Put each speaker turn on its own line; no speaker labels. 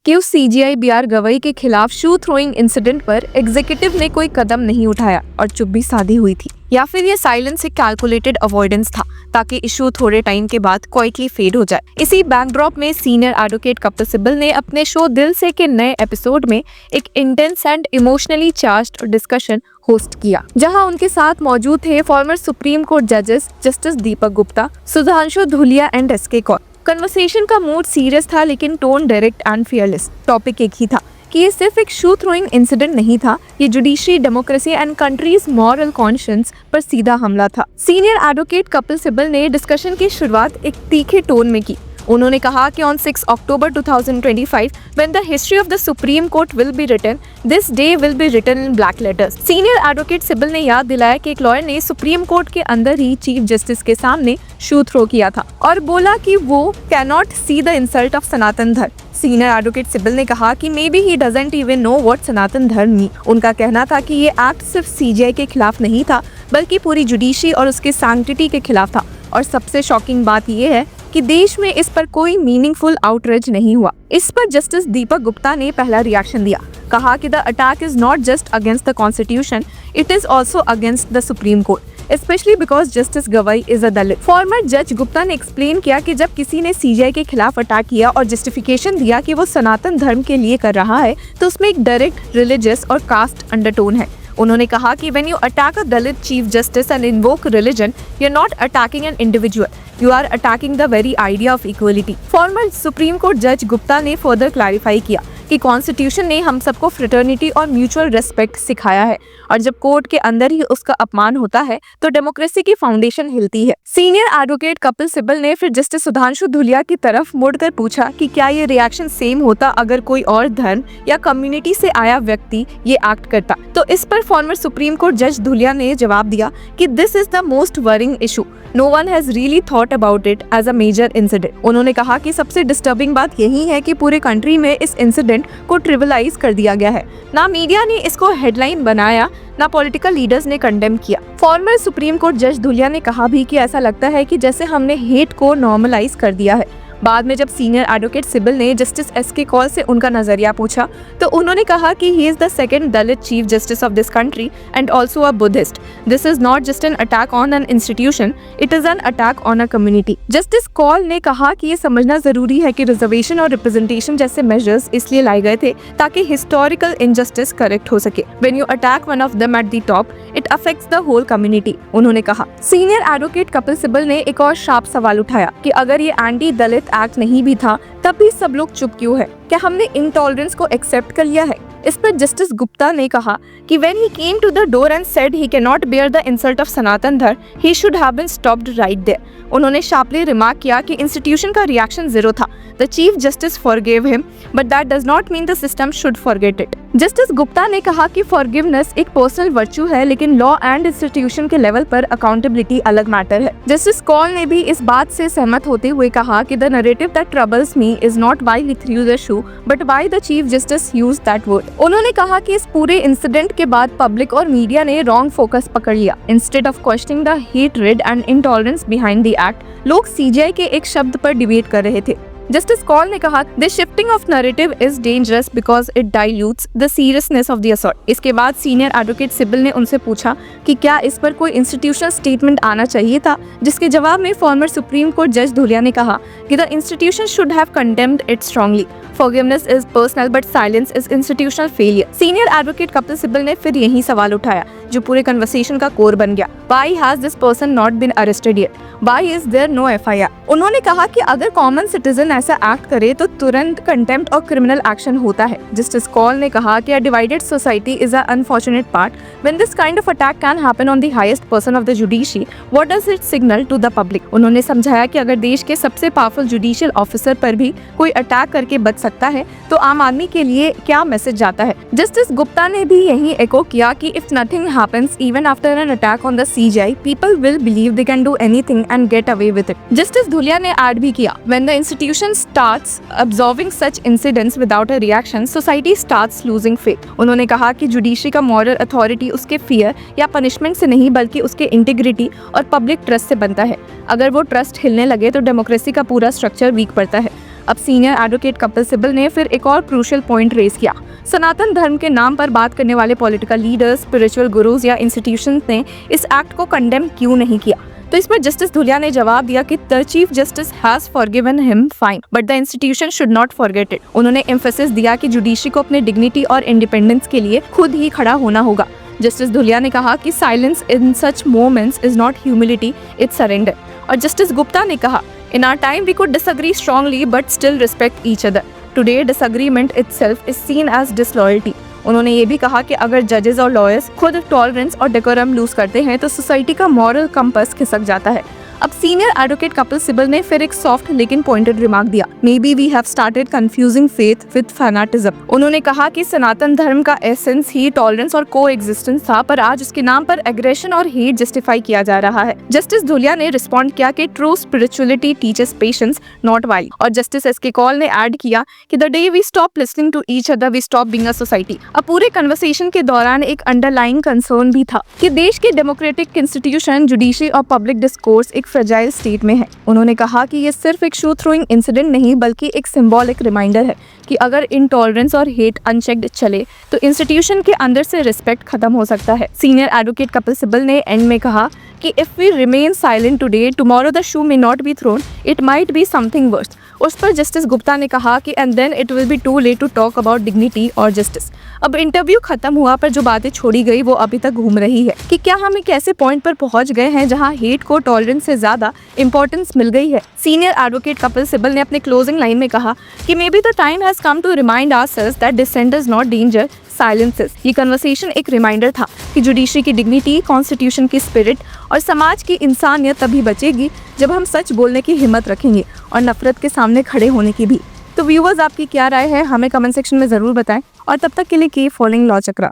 कि उस CGI B R Gavai के खिलाफ शू थ्रोइंग इंसिडेंट पर एग्जीक्यूटिव ने कोई कदम नहीं उठाया और चुप भी साधी हुई थी, या फिर ये साइलेंस एक कैलकुलेटेड अवॉइडेंस था ताकि इशू थोड़े टाइम के बाद क्वाइटली फेड हो जाए। इसी बैकड्रॉप में सीनियर एडवोकेट कपिल सिब्बल ने अपने शो दिल से के नए एपिसोड में एक intense and emotionally charged discussion host किया, जहां उनके साथ मौजूद थे फॉर्मर सुप्रीम कोर्ट जजेस justice Deepak Gupta, Sudhanshu Dhulia and S K Kaul. Conversation का मूड सीरियस था लेकिन tone direct and fearless. Topic एक ही था कि ये सिर्फ एक शू थ्रोइंग इंसिडेंट नहीं था, ये judiciary, democracy and countries moral conscience पर सीधा हमला था। सीनियर एडवोकेट कपिल सिब्बल ने डिस्कशन की शुरुआत एक तीखे टोन में की। उन्होंने कहा कि on 6 October 2025 when the history of the Supreme Court will be written, this day will be written in black letters। Senior advocate Sibal ने याद दिलाया कि एक लॉयर ने सुप्रीम कोर्ट के अंदर ही चीफ जस्टिस के सामने शू थ्रो किया था और बोला कि वो cannot see the insult of Sanatan Dharma. Senior advocate Sibal ने कहा कि maybe he doesn't even know what Sanatan Dharma mean. उनका कहना था कि ये एक्ट सिर्फ सीजीआई के खिलाफ नहीं था बल्कि पूरी जुडिशरी और उसके सैंक्टिटी के खिलाफ था। और सबसे शॉकिंग बात यह है कि देश में इस पर कोई मीनिंगफुल आउटरीच नहीं हुआ। इस पर जस्टिस दीपक गुप्ता ने पहला रिएक्शन दिया, कहा कि the attack is not just against the constitution, it is also against the supreme court, especially because Justice Gavai is a Dalit। Farmer जज गुप्ता ने एक्सप्लेन किया कि जब किसी ने सीजीआई के खिलाफ अटैक किया और जस्टिफिकेशन दिया कि वो सनातन धर्म के लिए कर रहा है, तो उसमें एक डायरेक्ट रिलीजियस और कास्ट अंडरटोन है। उन्होंने कहा कि when you attack a Dalit chief justice and invoke religion, you're not attacking an individual, you are attacking the very idea of equality। Farmer supreme court जज गुप्ता ने फर्दर क्लैरिफाई किया कि constitution ने हम सबको फ्रेटर्निटी और म्यूचुअल रिस्पेक्ट सिखाया है और जब कोर्ट के अंदर ही उसका अपमान होता है तो डेमोक्रेसी की फाउंडेशन हिलती है। सीनियर एडवोकेट कपिल सिब्बल ने फिर जस्टिस सुधांशु धूलिया की तरफ मुड़कर पूछा कि क्या ये रिएक्शन सेम होता अगर कोई और धर्म या कम्युनिटी से आया व्यक्ति ये एक्ट करता। तो इस पर फॉर्मर सुप्रीम कोर्ट जज धूलिया ने जवाब दिया कि this is the most worrying issue, no one has really thought about it as a major incident. उन्होंने कहा कि सबसे डिस्टर्बिंग बात यही है कि पूरे कंट्री में इस इंसिडेंट को ट्रिविलाइज कर दिया गया है। ना मीडिया ने इसको हेडलाइन बनाया, ना पॉलिटिकल लीडर्स ने कंडेम किया। फॉर्मर सुप्रीम कोर्ट जज धूलिया ने कहा भी कि ऐसा लगता है कि जैसे हमने हेट को नॉर्मलाइज कर दिया है। बाद में जब सीनियर एडवोकेट सिब्बल ने जस्टिस एसके कौल से उनका नजरिया पूछा तो उन्होंने कहा कि he is the second Dalit chief justice of this country and also a Buddhist. This is not just an attack on an institution, it is an attack on a community. Justice Kaul ने कहा कि ये समझना जरूरी है कि रिजर्वेशन और representation जैसे मेजर्स इसलिए लाए गए थे ताकि हिस्टोरिकल इनजस्टिस करेक्ट हो सके। When you attack one of them at the top, it affects the whole community, उन्होंने कहा। सीनियर एडवोकेट कपिल सिब्बल ने एक और शार्प सवाल उठाया कि अगर ये एंटी दलित एक्ट नहीं भी था तब भी सब लोग चुप क्यों है? क्या हमने इंटॉलरेंस को एक्सेप्ट कर लिया है? इस पर जस्टिस गुप्ता ने कहा कि when he came to the door and said he cannot bear the insult of सनातन धर्म, he should have been stopped right there। उन्होंने शार्पली रिमार्क किया कि इंस्टीट्यूशन का रिएक्शन जीरो था। The chief justice forgave him, but that does not mean the system should forget it। Justice Gupta ने कहा कि forgiveness एक पर्सनल वर्च्यू है लेकिन लॉ एंड इंस्टीट्यूशन के लेवल पर अकाउंटेबिलिटी अलग मैटर है। जस्टिस कौल ने भी इस बात से सहमत होते हुए कहा कि the narrative that troubles me is not why he through the shoe but why the chief justice used that word. उन्होंने कहा कि इस पूरे इंसिडेंट के बाद पब्लिक और मीडिया ने रॉन्ग फोकस पकड़ लिया। Instead of questioning the hatred and intolerance behind the act, लोग सीजीआई के एक शब्द पर डिबेट कर रहे थे। जस्टिस कौल ने कहा this shifting of narrative is dangerous because it dilutes the seriousness of the assault. इसके बाद सीनियर एडवोकेट सिब्बल ने उनसे पूछा कि क्या इस पर कोई इंस्टीट्यूशनल स्टेटमेंट आना चाहिए था, जिसके जवाब में फॉर्मर सुप्रीम कोर्ट जज धूलिया ने कहा कि the institution should have condemned it strongly. Forgiveness is personal but silence is institutional failure। Senior advocate Kapil Sibal ने फिर यही सवाल उठाया जो पूरे कन्वर्सेशन का कोर बन गया। Why has this person not been arrested yet? Why is there no FIR? उन्होंने कहा कि अगर कॉमन सिटीजन ऐसा एक्ट करे तो तुरंत कंटेम्प्ट और क्रिमिनल एक्शन होता है। जस्टिस कौल ने कहा कि a divided society is an unfortunate part when this kind of attack can happen on the highest person of the judiciary. What does it signal to the public? उन्होंने समझाया कि अगर देश के सबसे पावरफुल जुडिशियल ऑफिसर पर भी कोई अटैक करके बच सकता है तो आम आदमी के लिए क्या मैसेज जाता है। जस्टिस गुप्ता ने भी यही एको किया कि if nothing happens even after an attack on the CJI, people will believe they can do anything and get away with it. Justice Dhulia ने ऐड भी किया when the institution starts absorbing such incidents without a reaction, society starts losing faith. उन्होंने कहा कि judiciary का moral authority उसके fear या punishment से नहीं बल्कि उसके इंटीग्रिटी और पब्लिक ट्रस्ट से बनता है। अगर वो ट्रस्ट हिलने लगे तो डेमोक्रेसी का पूरा स्ट्रक्चर वीक पड़ता है। अब सीनियर एडवोकेट कपिल सिब्बल ने फिर एक और क्रूशियल पॉइंट रेज किया। सनातन धर्म के नाम पर बात करने वाले पॉलिटिकल लीडर्स, स्पिरिचुअल गुरुज या इंस्टीट्यूशंस ने इस एक्ट को कंडेम क्यों नहीं किया? तो इस पर जस्टिस धुलिया ने जवाब दिया कि the chief justice has forgiven him fine, but the institution should not forget it. उन्होंने एम्फेसिस दिया कि जुडिशरी को अपने डिग्निटी और इंडिपेंडेंस के लिए खुद ही खड़ा होना होगा। जस्टिस धुलिया ने कहा कि silence in such moments is not humility, it's surrender. और जस्टिस गुप्ता ने कहा, in our time we could disagree strongly but still respect each other. Today disagreement itself is seen as disloyalty. उन्होंने ये भी कहा कि अगर जजेस और लॉयर्स खुद टॉलरेंस और डेकोरम लूज करते हैं तो सोसाइटी का मॉरल कंपास खिसक जाता है। अब सीनियर एडवोकेट कपिल सिब्बल ने फिर एक सॉफ्ट लेकिन पॉइंटेड रिमार्क दिया, maybe we have started confusing faith with fanaticism. उन्होंने कहा कि सनातन धर्म का एसेंस ही टॉलरेंस और को एग्जिस्टेंस था, पर आज उसके नाम पर एग्रेशन और हेट जस्टिफाई किया जा रहा है। जस्टिस धुलिया ने रिस्पॉन्ड किया कि true spirituality teaches patience not violence. और जस्टिस एस के कौल ने ऐड किया कि the day we stop listening to each other we stop being a society. अब पूरे कन्वर्सेशन के दौरान एक अंडरलाइंग कंसर्न भी था कि देश के डेमोक्रेटिक इंस्टीट्यूशन, जुडिशरी और पब्लिक डिस्कोर्स एक फ्रेजाइल स्टेट में है। उन्होंने कहा कि ये सिर्फ एक शू थ्रोइंग इंसिडेंट नहीं बल्कि एक सिंबॉलिक रिमाइंडर है कि अगर इंटॉलरेंस और हेट अनचेक्ड चले तो इंस्टीट्यूशन के अंदर से रिस्पेक्ट खत्म हो सकता है। सीनियर एडवोकेट कपिल सिब्बल ने एंड में कहा कि if we remain silent today, tomorrow the shoe may not be thrown, it might be something worse. उस पर जस्टिस गुप्ता ने कहा कि and then it will be too late to talk about dignity और जस्टिस। अब इंटरव्यू खत्म हुआ पर जो बातें छोड़ी गई वो अभी तक घूम रही है कि क्या हम एक ऐसे पॉइंट पर पहुंच गए हैं जहां हेट को टॉलरेंस से ज्यादा इंपॉर्टेंस मिल गई है। सीनियर एडवोकेट कपिल सिब्बल ने अपने क्लोजिंग लाइन में कहा कि maybe the time has come to remind ourselves that dissent is not danger, silences. ये कन्वर्सेशन एक रिमाइंडर था कि जुडिशरी की डिग्निटी, कॉन्स्टिट्यूशन की स्पिरिट और समाज की इंसानियत तभी बचेगी जब हम सच बोलने की हिम्मत रखेंगे और नफरत के सामने खड़े होने की भी। तो व्यूअर्स, आपकी क्या राय है हमें कमेंट सेक्शन में जरूर बताएं और तब तक के लिए कीप फॉलोइंग लॉ चक्रा।